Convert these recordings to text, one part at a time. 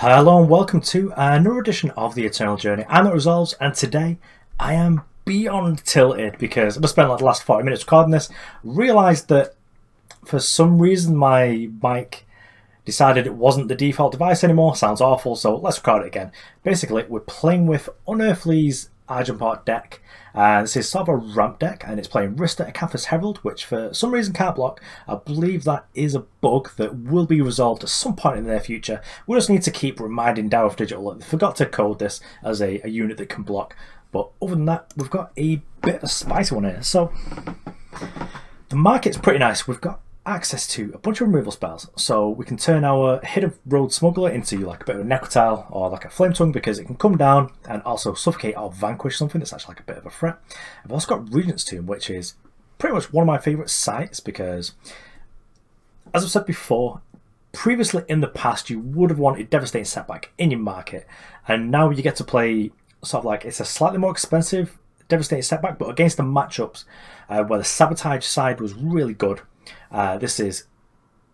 Hello and welcome to another edition of the Eternal Journey. I'm at Resolves, and today I am beyond tilted because I've spent like the last 40 minutes recording this. Realised that for some reason my mic decided it wasn't the default device anymore. Sounds awful, so let's record it again. Basically, we're playing with Unearthly's Argenport deck. This is sort of a ramp deck, and it's playing Rhysta, Acantha's Herald, which for some reason can't block. I believe that is a bug that will be resolved at some point in the near future. We just need to keep reminding Dow of Digital that they forgot to code this as a unit that can block. But other than that, we've got a bit of a spicy one here. So the market's pretty nice. We've got access to a bunch of removal spells, so we can turn our Hit of Road Smuggler into like a bit of a Necrotile or like a Flame Tongue, because it can come down and also suffocate or vanquish something that's actually like a bit of a threat. I've also got Regent's Tomb, which is pretty much one of my favourite sites because, as I've said before, previously in the past you would have wanted Devastating Setback in your market, and now you get to play sort of like, it's a slightly more expensive Devastating Setback, but against the matchups where the Sabotage side was really good. This is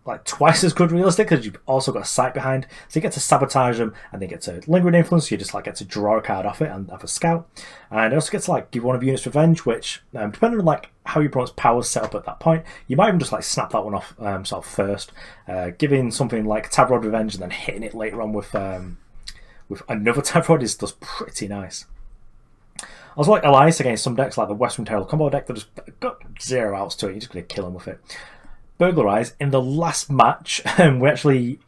like twice as good realistic because you've also got a sight behind, so you get to sabotage them and then get to Lingering Influence, so you just like get to draw a card off it and have a scout, and it also gets to like give one of your units Revenge, which depending on like how your opponent's power's set up at that point, you might even just like snap that one off sort of first, giving something like Tavrod Revenge and then hitting it later on with another Tavrod is just pretty nice. I was like Elias against some decks like the Western Herald combo deck that just got 0 outs to it. You're just going to kill him with it. Burglarize. In the last match, we actually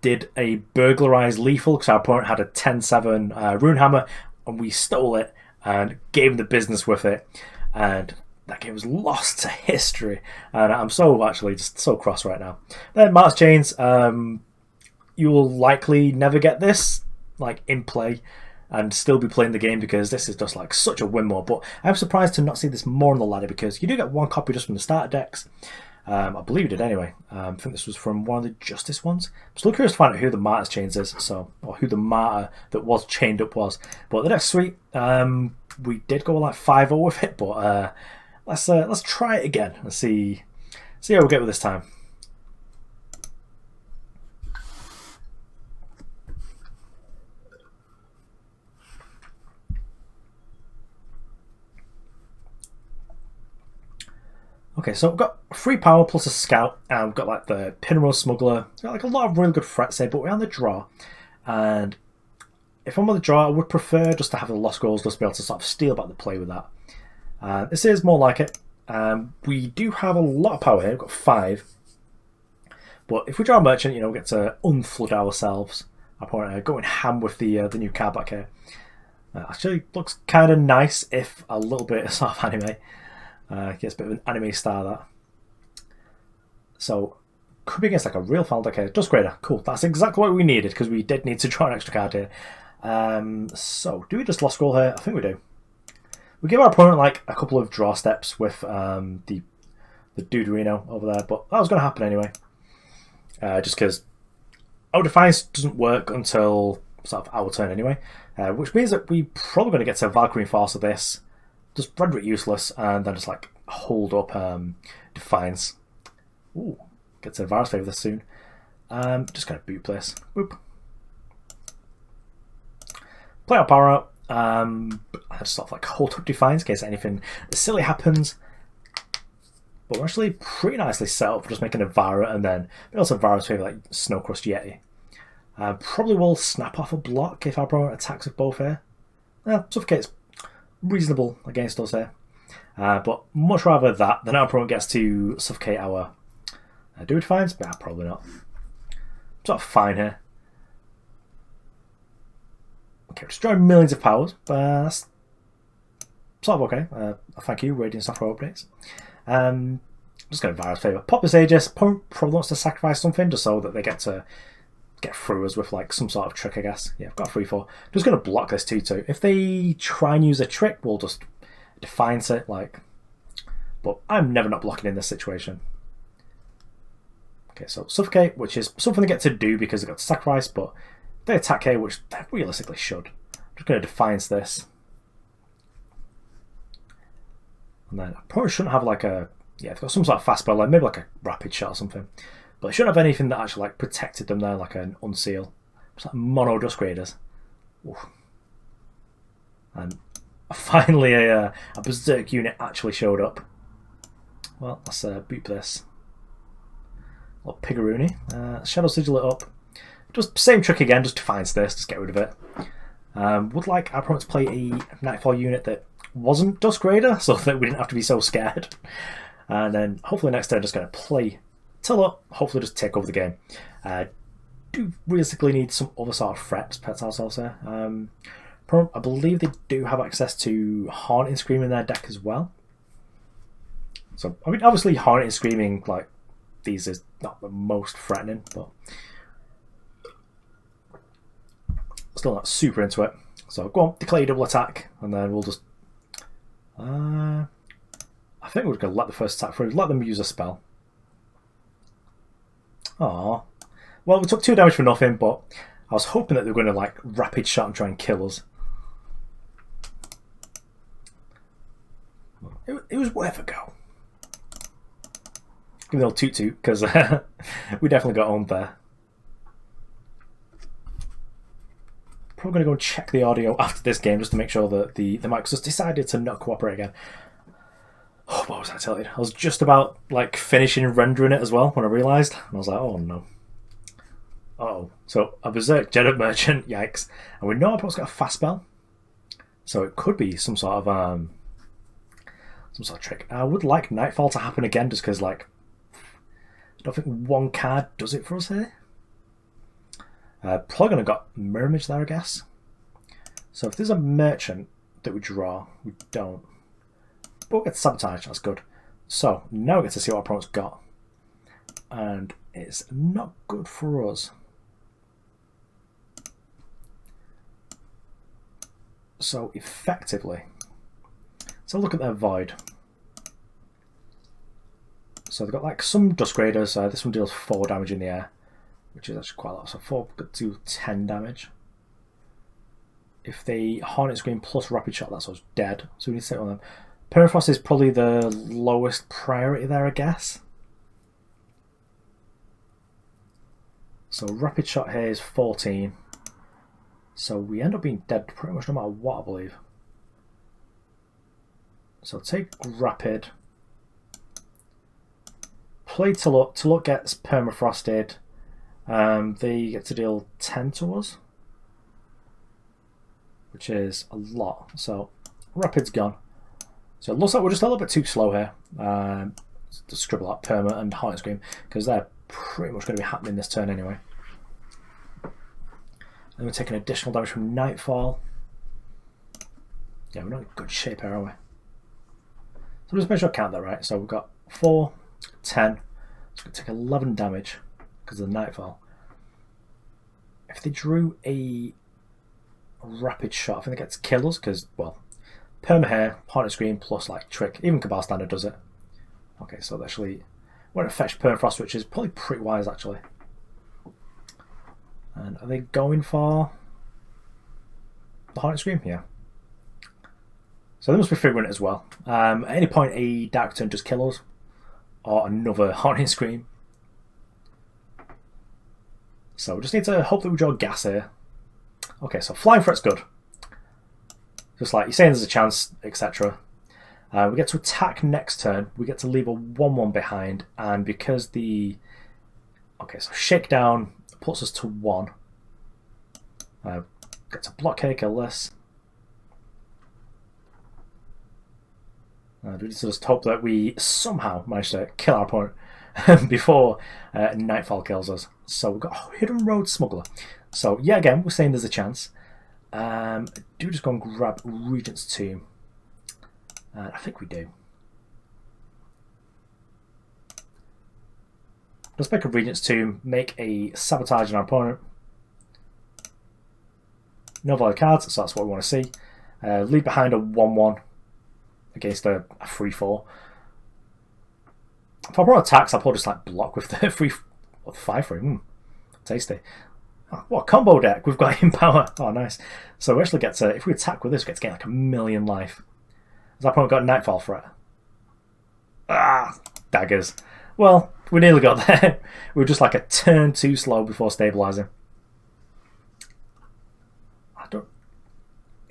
did a Burglarize lethal because our opponent had a 10-7 Runehammer, and we stole it and gave him the business with it. And that game was lost to history. And I'm so actually just so cross right now. Then March Chains. You will likely never get this like in play and still be playing the game because this is just like such a win more. But I'm surprised to not see this more on the ladder because you do get one copy just from the starter decks. I believe it did anyway. I think this was from one of the Justice ones. I'm still curious to find out who the Martyr's Chains is, so, or who the Martyr that was chained up was. But the deck's sweet. We did go like 5-0 with it, but let's try it again and see how we get with this time. Okay, so we've got 3 power plus a scout, and we've got like the Pinrose Smuggler. We've got like a lot of really good threats here, but we're on the draw. And if I'm on the draw, I would prefer just to have the Lost Goals, just be able to sort of steal back the play with that. This is more like it. We do have a lot of power here. We've got 5. But if we draw a Merchant, we get to unflood ourselves. Our opponent going ham with the new card back here. Actually looks kind of nice if a little bit of sort of anime. Gets a bit of an anime star, that. So, could be against like a real final deck here. Just greater. Cool. That's exactly what we needed because we did need to draw an extra card here. So, do we just Lost Goal here? I think we do. We give our opponent like a couple of draw steps with the Duderino over there, but that was going to happen anyway. Just because our Defiance doesn't work until sort of our turn anyway, which means that we're probably going to get to Valkyrie Force of this. Just render it useless and then just like hold up Defiance. Ooh, get to Vara's favour this soon. Just kind of boot place. Boop. Play our power out. I just sort of like hold up Defiance in case anything silly happens. But we're actually pretty nicely set up for just making a Vara and then also Vara's favour like Snowcrust Yeti. Probably will snap off a block if our opponent attacks with both here. Suffocate's reasonable against us here, but much rather that than our opponent gets to suffocate our Defiance, but probably not. Sort of fine here. Okay, we're destroying millions of powers, that's sort of okay. Thank you, Radiant Software Updates. Just going to Vara's favour. Pop this Aegis, probably wants to sacrifice something just so that they get to get through us with like some sort of trick, I guess. Yeah, I've got 3-4. Just going to block this 2-2. If they try and use a trick, we'll just Defiance it, like. But I'm never not blocking in this situation. Okay, so Suffocate, which is something they get to do because they got to sacrifice, but they attack here, which they realistically should. I'm just going to Defiance this. And then I probably shouldn't have like a... Yeah, they've got some sort of fast spell, maybe like a rapid shot or something. But I shouldn't have anything that actually like protected them there, like an unseal. It's like mono Dusk Raiders. Oof. And finally a Berserk unit actually showed up. Well, let's boot this. Little Piggeroony. Shadow Sigil it up. Just same trick again, just Defiance this, just get rid of it. Would like our opponent to play a Nightfall unit that wasn't Dusk Raider, so that we didn't have to be so scared. And then hopefully next turn just going to play Telut, hopefully just take over the game. Do realistically need some other sort of threat to protect ourselves here. I believe they do have access to Haunting Scream in their deck as well. So, I mean, obviously Haunting Screaming, like, these is not the most threatening, but still not super into it. So go on, declare your double attack, and then we'll just... I think we're going to let the first attack through, let them use a spell. Aww. Well, we took 2 damage for nothing, but I was hoping that they were going to like rapid shot and try and kill us. It was worth a go. Give me a little toot toot, because we definitely got owned there. Probably going to go and check the audio after this game just to make sure that the mic just decided to not cooperate again. Oh, what was I telling you? I was just about like finishing rendering it as well when I realised. And I was like, oh no. Uh-oh. So a Berserk Jedit Merchant, yikes. And we know our opponent's got a fast spell. So it could be some sort of trick. I would like Nightfall to happen again just because like I don't think one card does it for us here. Probably going to got Mirror Image there, I guess. So if there's a Merchant that we draw, we don't. But we'll get Sabotage, that's good. So now we get to see what our opponent's got. And it's not good for us. So effectively, let's have a look at their Void. So they've got like some Dusk Raiders. This one deals 4 damage in the air, which is actually quite a lot. So 4 could do 10 damage. If they Haunting Scream plus Rapid Shot, that's us dead. So we need to take one of them. Permafrost is probably the lowest priority there, I guess. So Rapid Shot here is 14. So we end up being dead pretty much no matter what, I believe. So take Rapid. Play Telut. Telut gets permafrosted. They get to deal 10 to us, which is a lot. So Rapid's gone. So it looks like we're just a little bit too slow here to scribble out Perma and Haunting Scream, because they're pretty much going to be happening this turn anyway. Then we're taking additional damage from Nightfall. Yeah, we're not in good shape here, are we? So just make sure I count that right. So we've got 4, 10. So we're going to take 11 damage because of the Nightfall. If they drew a Rapid Shot, I think they get to kill us because, well, Perma here, Haunted Scream plus like Trick. Even Cabal Standard does it. Okay, so they actually went to fetch Permafrost, which is probably pretty wise actually. And are they going for the Haunted Scream? Yeah. So they must be figuring it as well. At any point a Dark Turn just kill us, or another Haunting Scream. So we just need to hope that we draw gas here. Okay, so Flying Threat's good. Just like you're saying there's a chance, etc. We get to attack next turn. We get to leave a 1-1 behind, and because the... Okay, so Shakedown puts us to 1. Get to block here, kill this. We need to just hope that we somehow manage to kill our opponent before Nightfall kills us. So we've got Hidden Road Smuggler. So yeah, again, we're saying there's a chance. Do just go and grab Regent's Tomb. I think we do. Let's make a Regent's Tomb, make a Sabotage on our opponent. No valid cards, so that's what we want to see. Leave behind a 1-1 against a 3-4. If I brought attacks, I'll probably just like block with the 5-3. Tasty. Oh, what a combo deck we've got in power. Oh, nice. So we actually get to, if we attack with this, we get to get like 1,000,000 life. Has our opponent got Nightfall threat? Ah, daggers. Well, we nearly got there. We were just like a turn too slow before stabilising.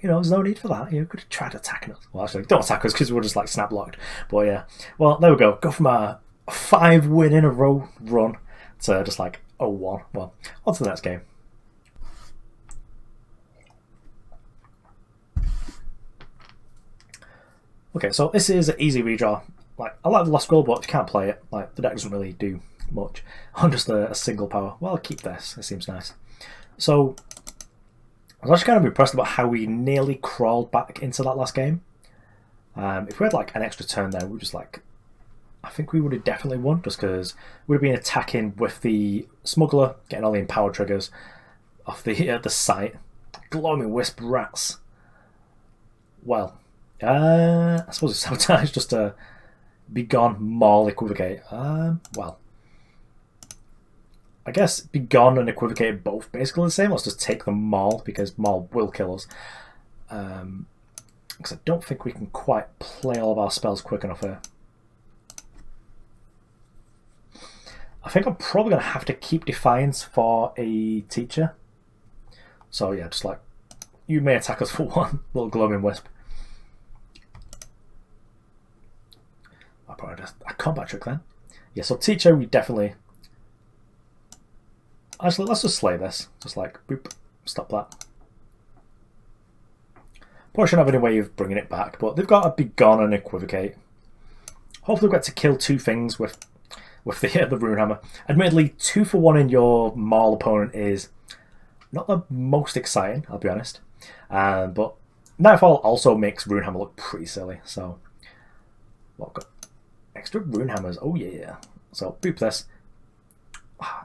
you know, there's no need for that. You could have tried attacking us. Well, actually, don't attack us because we're just like snap blocked. But yeah, well, there we go. Go from a 5-win in a row run to just like 0-1. Well, on to the next game. Okay, so this is an easy redraw. Like, I like the last scroll, but if you can't play it, like, the deck doesn't really do much on just a single power. Well, I'll keep this. It seems nice. So, I was actually kind of impressed about how we nearly crawled back into that last game. If we had like an extra turn there, we just like, I think we would have definitely won, just because we would have been attacking with the Smuggler, getting all the empowered triggers off the site. Gloaming Wisp rats. Well, I suppose it's Sabotage just to be gone, maul, equivocate. Well, I guess be gone and equivocate both basically the same. Let's just take the maul because maul will kill us. Because I don't think we can quite play all of our spells quick enough here. I think I'm probably going to have to keep Defiance for a teacher. So yeah, just like, you may attack us for one little Gloaming Wisp. I'll probably just a combat trick then. Yeah, so teacher, we definitely... Actually, let's just slay this. Just like, boop, stop that. Probably shouldn't have any way of bringing it back, but they've got to be gone and equivocate. Hopefully we'll get to kill two things with the Runehammer. Admittedly, 2 for 1 in your maul opponent is not the most exciting, I'll be honest. But Nightfall also makes Runehammer look pretty silly, so... Well, got extra Runehammers, oh yeah. So, boop this.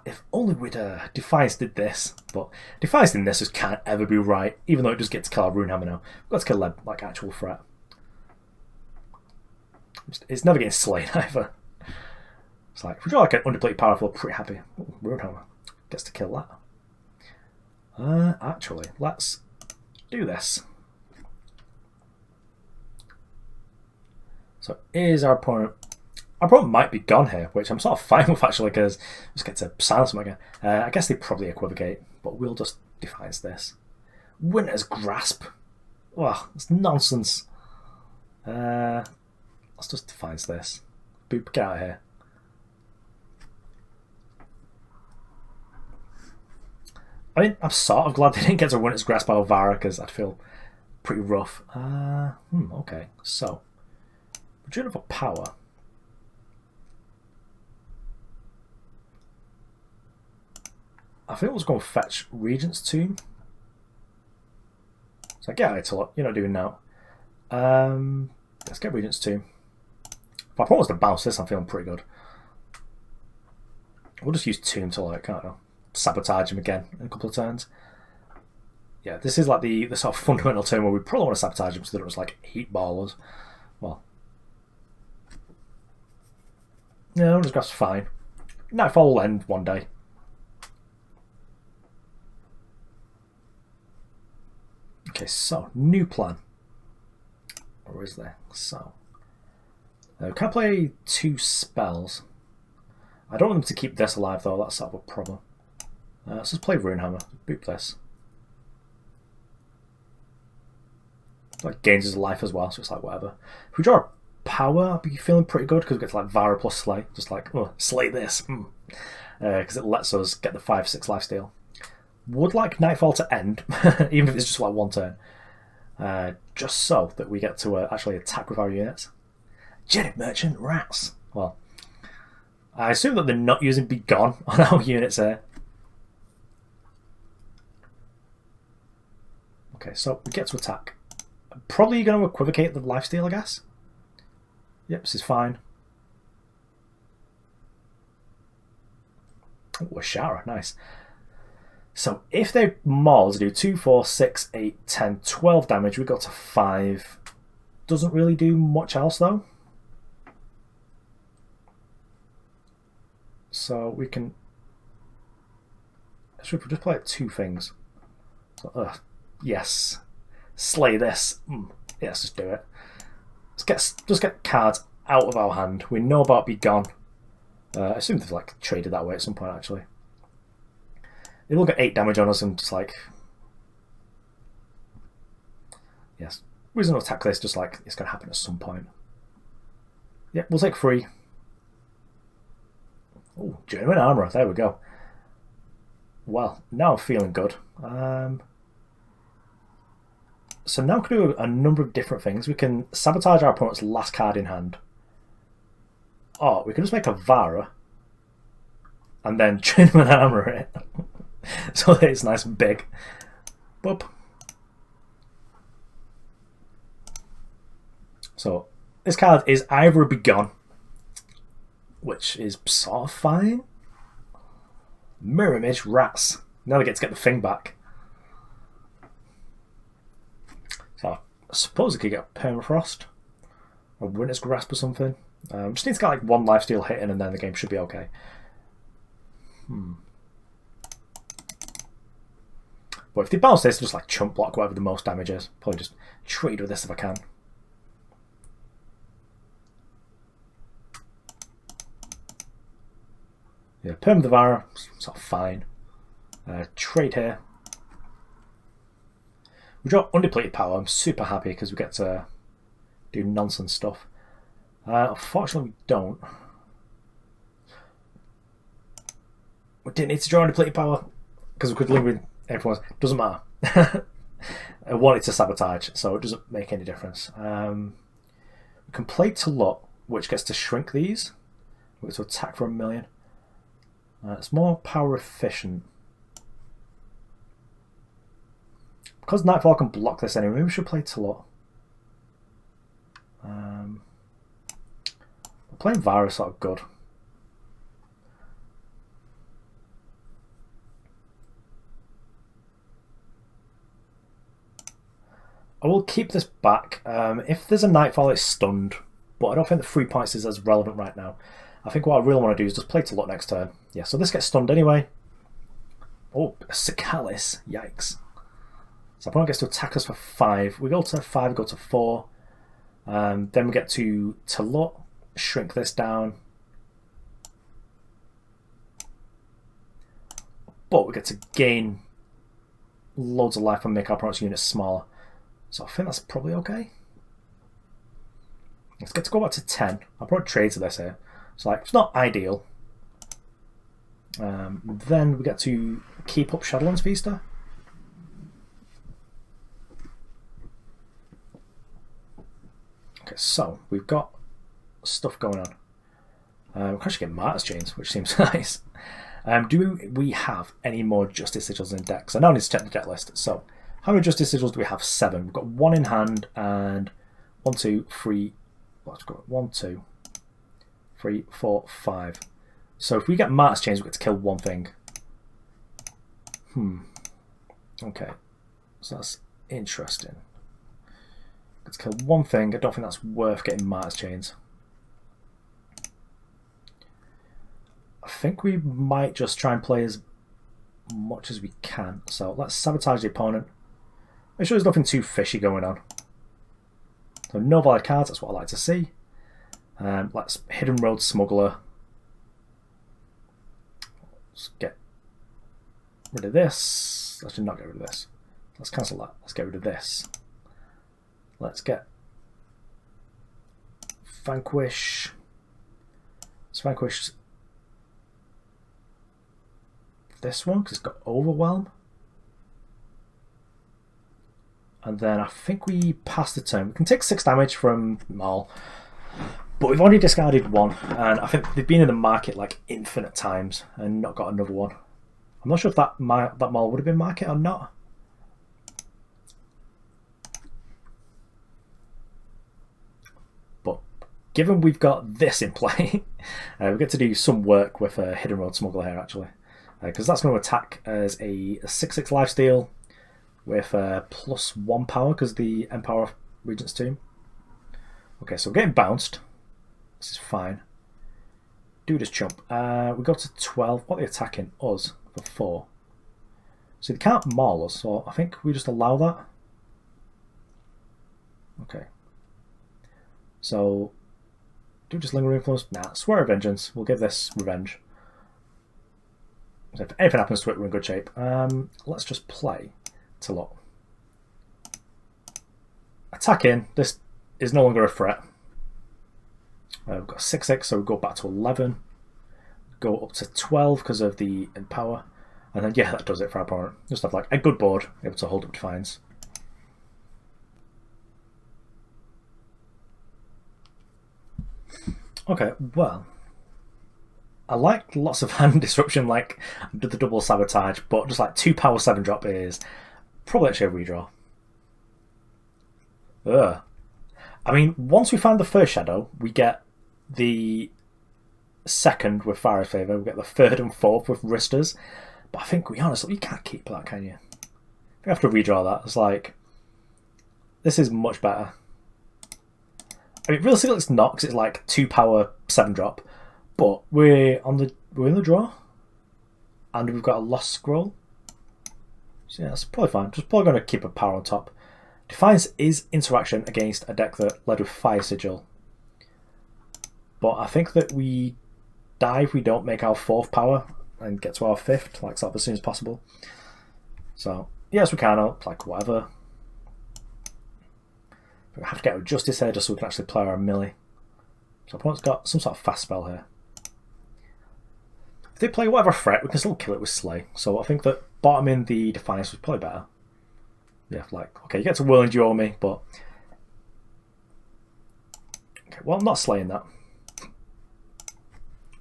If only we'd Defiance did this, but Defiance in this just can't ever be right, even though it just gets to kill our Runehammer now. We've got to kill that like actual threat. It's never getting slain either. It's like, if we draw like an underplayed power, I feel pretty happy. Ooh, Runehammer gets to kill that. Actually, let's do this. So here's our opponent. Our opponent might be gone here, which I'm sort of fine with actually, because we just get to silence them again. I guess they probably equivocate, but we'll just Defiance this. Winter's Grasp. Well, it's nonsense. Let's just Defiance this. Boop, get out of here. I mean, I'm sort of glad they didn't get to Winter's Grasp out of Vara, because I'd feel pretty rough. Okay, so. Return of a power. I think I was going to fetch Regent's Tomb. So get out of Telut, you're not doing now. Let's get Regent's Tomb. If I promise to bounce this, I'm feeling pretty good. We'll just use Tomb to like, I don't know, sabotage him again in a couple of turns. Yeah, this is like the sort of fundamental turn where we probably want to sabotage him so that it was like 8 ballers. Well. No, just grab's fine. Nightfall will end one day. Okay, so, new plan. Or is there? So. Can I play 2 spells? I don't want them to keep this alive though, that's sort of a problem. Let's just play Runehammer. Boop this. Like gains his life as well, so it's like whatever. If we draw a power, I'll be feeling pretty good because we get to like Vara plus Slay. Just like, oh, slay this. Because it lets us get the 5-6 lifesteal. Would like Nightfall to end, even if it's just like 1 turn. Just so that we get to actually attack with our units. Jenny Merchant rats. Well, I assume that they're not using Be Gone on our units here. Okay, so we get to attack. Probably going to equivocate the lifesteal, I guess. Yep, this is fine. Oh, a shower, nice. So if they mauls do 2, 4, 6, 8, 10, 12 damage, we got to 5. Doesn't really do much else though. So we can... Actually, we just play 2 things. So, yes. Slay this. Yeah, let's just do it. Let's get cards out of our hand. We know about Be Gone. I assume they've like traded that way at some point actually. They will get 8 damage on us and just like... Yes. Reason to attack this, just like it's going to happen at some point. Yep, we'll take 3. Oh, genuine armor. There we go. Well, now I'm feeling good. So now we can do a number of different things. We can sabotage our opponent's last card in hand. Or we can just make a Vara and then genuine armor it. So that it's nice and big. Boop. So this card is either Begone, which is sort of fine. Mirror Image, Rats. Now we get to get the thing back. So I suppose I could get Permafrost or Winter's Grasp or something. Just need to get like 1 lifesteal hit in and then the game should be okay. But if they bounce this, just like chump block whatever the most damage is. Probably just trade with this if I can. Yeah, Perm the Vara, sort of fine. Trade here. We draw Undepleted Power. I'm super happy because we get to do nonsense stuff. Unfortunately, we don't. We didn't need to draw Undepleted Power because we could live with everyone else. Doesn't matter. I wanted to Sabotage, so it doesn't make any difference. We can play Telut, which gets to shrink these. We get to attack for 1,000,000. It's more power efficient. Because Nightfall can block this anyway, maybe we should play Telut. Playing Vara is sort of good. I will keep this back. If there's a Nightfall, it's stunned, but I don't think the 3 points is as relevant right now. I think what I really want to do is just play Telut next turn. Yeah, so this gets stunned anyway. Oh, a Cicalis. Yikes. So opponent gets to attack us for 5. We go to 5, we go to 4. Then we get to Telut, shrink this down. But we get to gain loads of life and make our opponent's units smaller. So I think that's probably okay. Let's get to go back to 10. I'll probably trade to this here. So like, it's not ideal. Then we get to keep up Shadowlands Vista. Okay, so we've got stuff going on. We can actually get Martyr's Chains, which seems nice. Do we have any more Justice Sigils in decks? I now need to check the deck list. So, how many Justice Sigils do we have? 7. We've got 1 in hand and 1, 2, 3. Let's go 1, 2, 3, 4, 5. So if we get Martyr's Chains, we get to kill 1 thing. Okay, so that's interesting. Let's kill 1 thing. I don't think that's worth getting Martyr's Chains. I think we might just try and play as much as we can. So let's sabotage the opponent. Make sure there's nothing too fishy going on. So no valid cards, that's what I like to see. Let's Hidden Road Smuggler. Let's get rid of this. Let's not get rid of this. Let's cancel that. Let's get rid of this. Let's get Vanquish. Let's Vanquish this one because it's got Overwhelm. And then I think we pass the turn. We can take 6 damage from Maul. But we've already discarded 1. And I think they've been in the market like infinite times and not got another one. I'm not sure if that Maul would have been market or not. But given we've got this in play, we get to do some work with a Hidden Road Smuggler here actually. Because that's going to attack as a 6/6 lifesteal with +1 power because the Empower Regent's Tomb. Okay, so we're getting bounced. This is fine. Do this chump. We go to 12. What are they attacking? Us for 4. So they can't maul us, so I think we just allow that. Okay. So, do just Lingering Influence? Nah, Swear of Vengeance. We'll give this revenge. So if anything happens to it, we're in good shape. Let's just play Telut. attack in. This is no longer a threat. We've got 6/6, so we go back to 11. Go up to 12 because of the empower. And then, yeah, that does it for our opponent. Just have like a good board, able to hold up Defiance. Okay, well, I like lots of hand disruption, like the double sabotage, but just like 2 power 7 drop is probably actually a redraw. I mean, once we find the first shadow, we get the second with Vara's favour, we get the third and fourth with Rhysta's. But I think, we honestly, you can't keep that, can you? We have to redraw that. It's like, this is much better. I mean, realistically, it's not, because it's like 2 power 7 drop. But we're in the draw, and we've got a lost scroll. So yeah, that's probably fine. Just probably going to keep a power on top. Defiance is interaction against a deck that led with Fire Sigil. But I think that we die if we don't make our 4th power and get to our 5th, like sort of as soon as possible. So yes, we can up, like whatever. We have to get a Justice here just so we can actually play our Amilli. So opponent's got some sort of fast spell here. If they play whatever threat, we can still kill it with Slay. So I think that bottoming the Defiance was probably better. Yeah, like, okay, you get to Whirling Duo me, but... Okay, well, I'm not slaying that.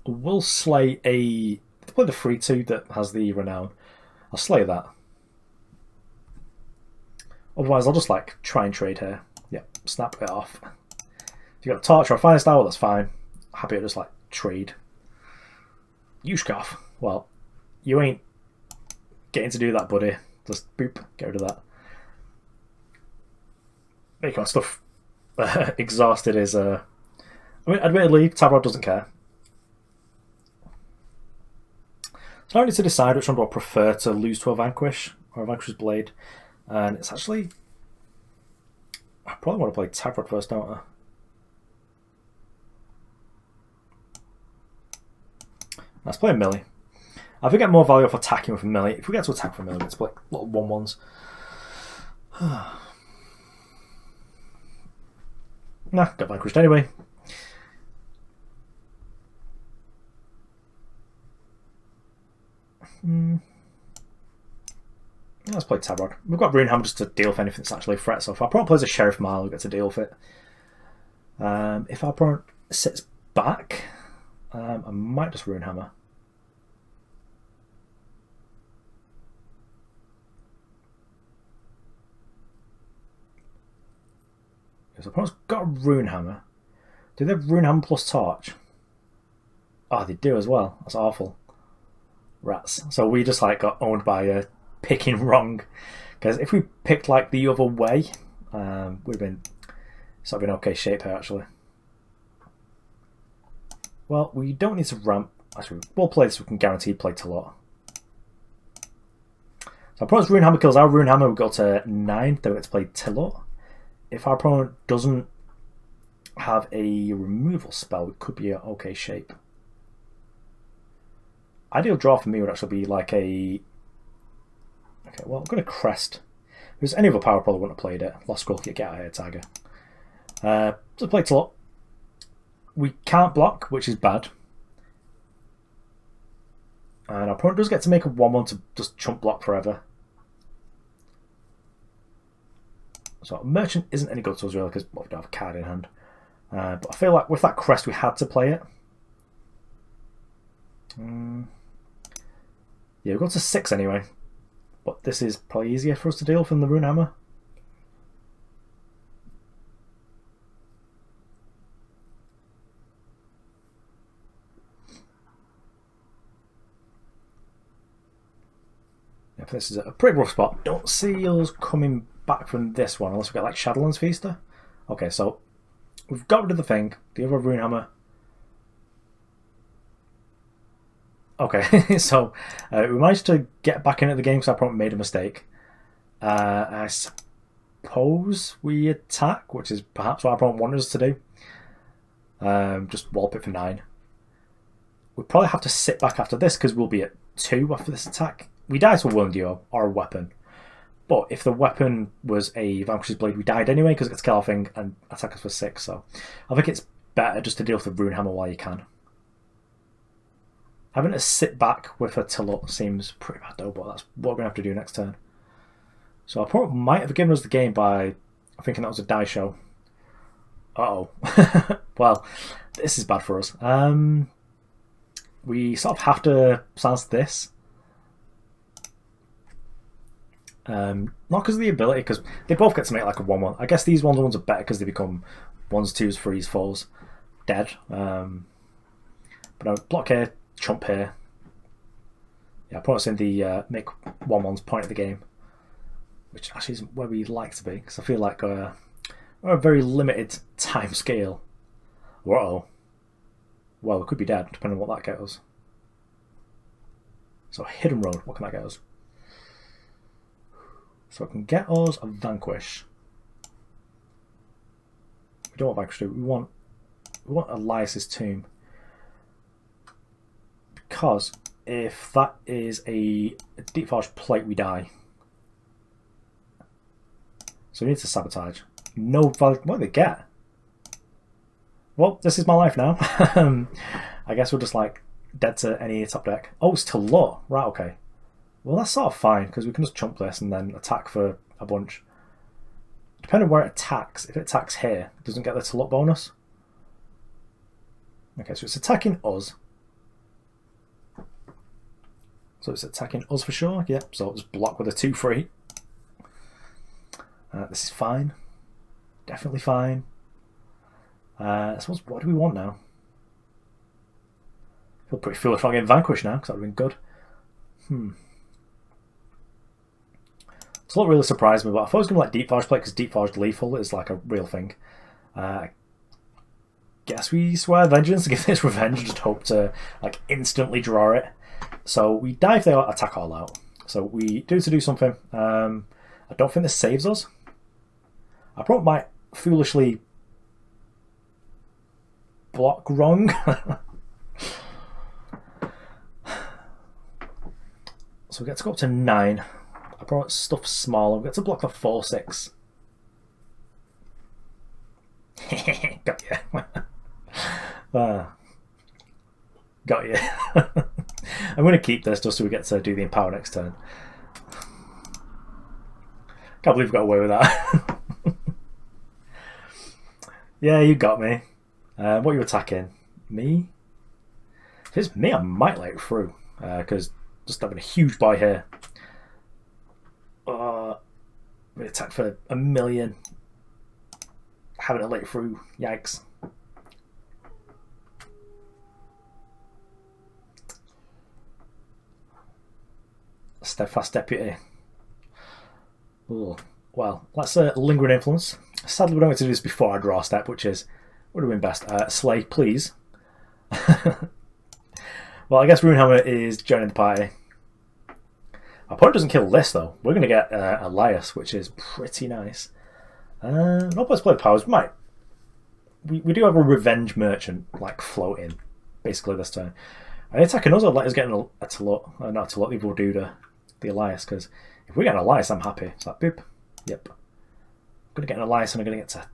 We'll slay a... They play the 3/2 that has the Renown. I'll slay that. Otherwise, I'll just, like, try and trade here. Yeah, snap it off. If you got a Torch or a Finest Hour, that's fine. Happy to just, like, trade. Yushkov. Well, you ain't getting to do that, buddy. Just boop, get rid of that. Make my stuff exhausted is... I mean, admittedly, Tavrod doesn't care. So I need to decide which one do I prefer to lose to a Vanquish or a Vanquish's Blade. And it's actually... I probably want to play Tavrod first, don't I? Let's play Amilli. I think I get more value off attacking with Amilli. If we get to attack with Amilli, we get to play little 1/1s. Nah, got vanquished anyway. Let's play Tavrod. We've got Runehammer just to deal with anything that's actually a threat. So if our opponent plays a Sheriff Mile, we get to deal with it. If our opponent sits back, I might just Runehammer. Because our opponent's got a Runehammer. Do they have Runehammer plus Torch? Oh, they do as well. That's awful. Rats. So we just like got owned by picking wrong. Because if we picked like the other way, would have been sort of in okay shape here actually. Well, we don't need to ramp. Actually, we'll play this so we can guarantee play Telut. So our opponent's Runehammer kills our Runehammer, we go to 9, then we get to play Telut. If our opponent doesn't have a removal spell, it could be an okay shape. Ideal draw for me would actually be like a... Okay, well, I'm going to Crest. If there's any other power, I probably wouldn't have played it. Lost Skull, get out of here, Tiger. So play Telut. We can't block, which is bad. And our opponent does get to make a 1/1 to just chump block forever. So Merchant isn't any good to us really because we don't have a card in hand. But I feel like with that Crest we had to play it. Yeah, we got to 6 anyway. But this is probably easier for us to deal with than the Runehammer. Yeah, this is a pretty rough spot. Don't see us coming back from this one unless we get like Shadowlands Feaster. Okay, so we've got rid of the thing. The other Runehammer. Okay, so we managed to get back into the game because our opponent made a mistake. I suppose we attack, which is perhaps what our opponent wanted us to do. Just wallop it for 9. We'll probably have to sit back after this because we'll be at 2 after this attack. We die to a Whirling Duo or a weapon. But if the weapon was a Vanquish's Blade, we died anyway because it gets kill our thing and attack us for 6. So I think it's better just to deal with the Runehammer while you can. Having to sit back with a Telut seems pretty bad though, but that's what we're going to have to do next turn. So our opponent might have given us the game by thinking that was a die show. Uh-oh. Well, this is bad for us. We sort of have to silence this. Not because of the ability, because they both get to make like a 1-1. I guess these ones are better because they become 1s, 2s, 3s, 4s. Dead. But I would block here, chump here. Yeah, opponent's in the make 1-1's point of the game, which actually isn't where we'd like to be, because I feel like we're a very limited time scale. Whoa. Well, we could be dead, depending on what that gets us. So, Hidden Road, what can that get us? So it can get us a Vanquish. We don't want Vanquish, do we? We want Elias's Tomb. Because if that is a Deep Forge Plate, we die. So we need to Sabotage. No valid. What do they get? Well, this is my life now. I guess we're just like dead to any top deck. Oh, it's Telut. Right, okay. Well, that's sort of fine because we can just chump this and then attack for a bunch. Depending on where it attacks, if it attacks here, it doesn't get the Telut bonus. Okay, so it's attacking us. So it's attacking us for sure. Yep, so I'll just block with a 2-3. This is fine. Definitely fine. I suppose, what do we want now? I feel pretty foolish not getting Vanquish now, because that would have been good. It's not really surprised me, but I thought it was going to like Deep Forge Plate, because Deep Forge Lethal is like a real thing. Guess we swear vengeance to give this revenge, just hope to like instantly draw it. So we die if they attack all out. So we do something. I don't think this saves us. I probably might foolishly block wrong. So we get to go up to 9. I brought stuff smaller. We get to block the 4-6. Got you. Got you. I'm going to keep this just so we get to do the Empower next turn. Can't believe we got away with that. Yeah, you got me. What are you attacking? Me? If it's me, I might let it through. Because just having a huge buy here. We attack for 1 million. Having it let it through. Yikes. Steadfast Deputy. Ooh. Well, let's Lingering Influence. Sadly, we don't get to do this before I draw a step, which is would have been best. Slay, please. Well, I guess Runehammer is joining the party. Our opponent doesn't kill this, though. We're going to get Elias, which is pretty nice. No place to play powers. We do have a Revenge Merchant, like, floating, basically, this turn. And attacking us, I'd let us get a Telut. Not a Telut, we'll do the Elias, because if we get an Elias, I'm happy. It's like, boop. Yep. I'm going to get an Elias and I'm going to get to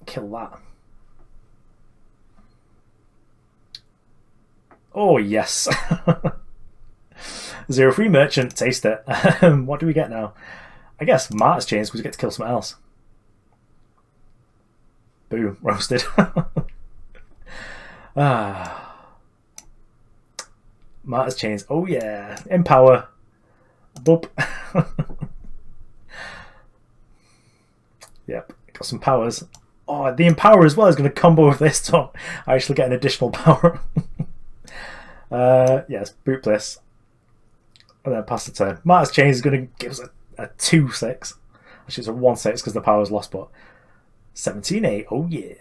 kill that. Oh, yes. 0-3 Merchant, taste it. What do we get now? I guess Martyr's Chains because we get to kill something else. Boom, roasted. Martyr's Chains, oh yeah. Empower. Boop. Yep, got some powers. Oh, the Empower as well is going to combo with this, so I actually get an additional power. Yes, boot this. And then pass the turn. Martyr's Chains is going to give us a 2-6. Actually, it's a 1-6 because the power's lost, but 17-8. Oh, yeah.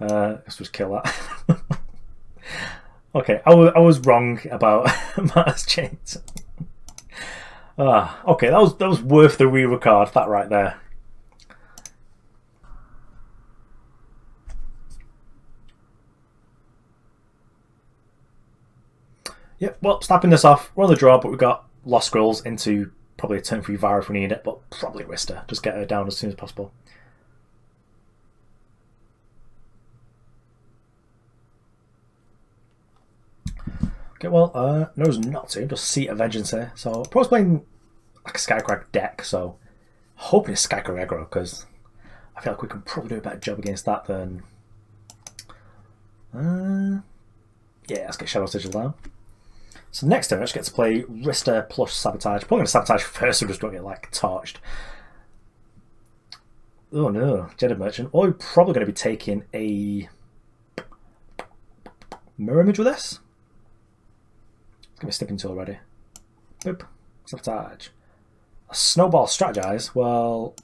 Let's just kill that. Okay, I was wrong about Martyr's Chains. Okay, that was worth the re-record, that right there. Yep, well, snapping this off. We're on the draw, but we've got Lost Scrolls into probably a turn 3 Vara if we need it, but probably Rhysta. Just get her down as soon as possible. Okay, well, knows not to. Just Seat of Vengeance here. So, probably playing like a Skycrag deck, so hoping it's Skycrag aggro, because I feel like we can probably do a better job against that than... yeah, let's get Shadow Sigil down. So next turn, I just get to play Rhysta plus Sabotage. Probably going to Sabotage first, so just don't get like torched. Oh no, Jedi Merchant. Or we're probably going to be taking a Mirror Image with this. It's going to be Snipping Tool already. Boop. Sabotage. A Snowball Strategize. Well,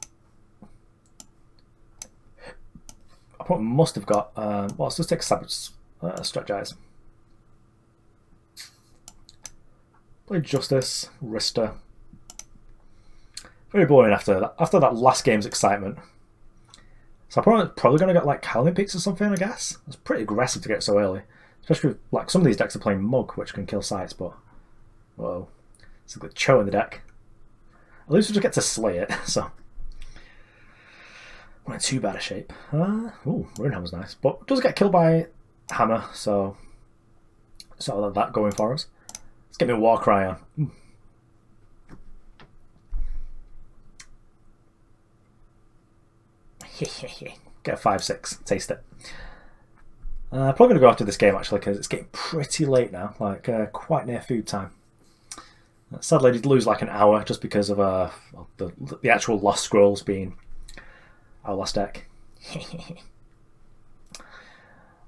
I probably must have got. Well, let's just take a Strategize. Play Justice, Rhysta. Very boring after that last game's excitement. So I'm probably going to get like Howling Peaks or something, I guess. It's pretty aggressive to get so early. Especially with, like, some of these decks are playing Mug, which can kill sites, but... Whoa. It's a good Cho in the deck. At least we just get to slay it, so... Not in too bad a shape. Ooh, Runehammer's nice. But it does get killed by Hammer, so... Sort of that going for us. Let's get me a Warcry on. Get a 5/6. Taste it. Probably going to go after this game actually because it's getting pretty late now, like quite near food time. Sadly, I did lose like an hour just because of the actual Lost Scrolls being our last deck.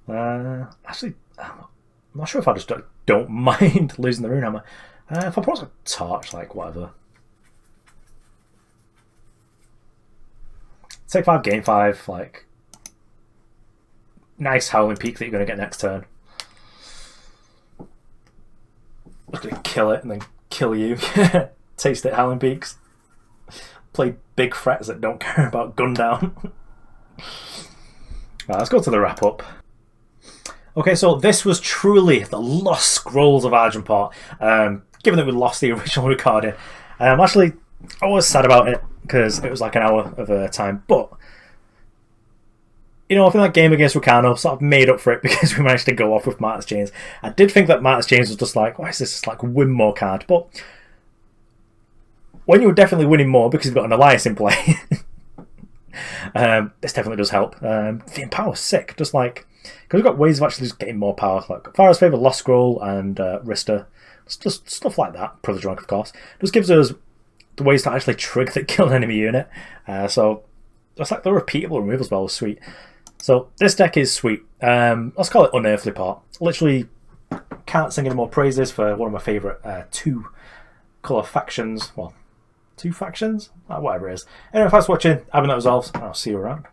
Actually, I'm not sure if I just don't mind losing the Runehammer. If I put a Torch, like whatever. Take 5, gain 5, like nice Howling Peak that you're going to get next turn. Just going to kill it and then kill you. Taste it, Howling Peaks. Play big threats that don't care about gun down. Right, let's go to the wrap up. Okay, so this was truly the Lost Scrolls of Argenport. Given that we lost the original recording, actually, I was sad about it because it was like an hour of time, but you know, I think that game against Ricano sort of made up for it because we managed to go off with Martyr's Chains. I did think that Martyr's Chains was just like, why is this just like win more card? But when you're definitely winning more because you've got an Alliance in play, this definitely does help. The Empower's sick, just like, because we've got ways of actually just getting more power, like Vara's Favour, Lost Scroll, and Rhysta. It's just stuff like that. Privilege Rank, of course. Just gives us the ways to actually trigger the kill enemy unit. So it's like the repeatable removal spell was sweet. So this deck is sweet. Let's call it UnearthlyPort. Literally can't sing any more praises for one of my favourite 2 colour factions. Well, 2 factions? Whatever it is. Anyway, thanks for watching. I've been Resolves, and I'll see you around.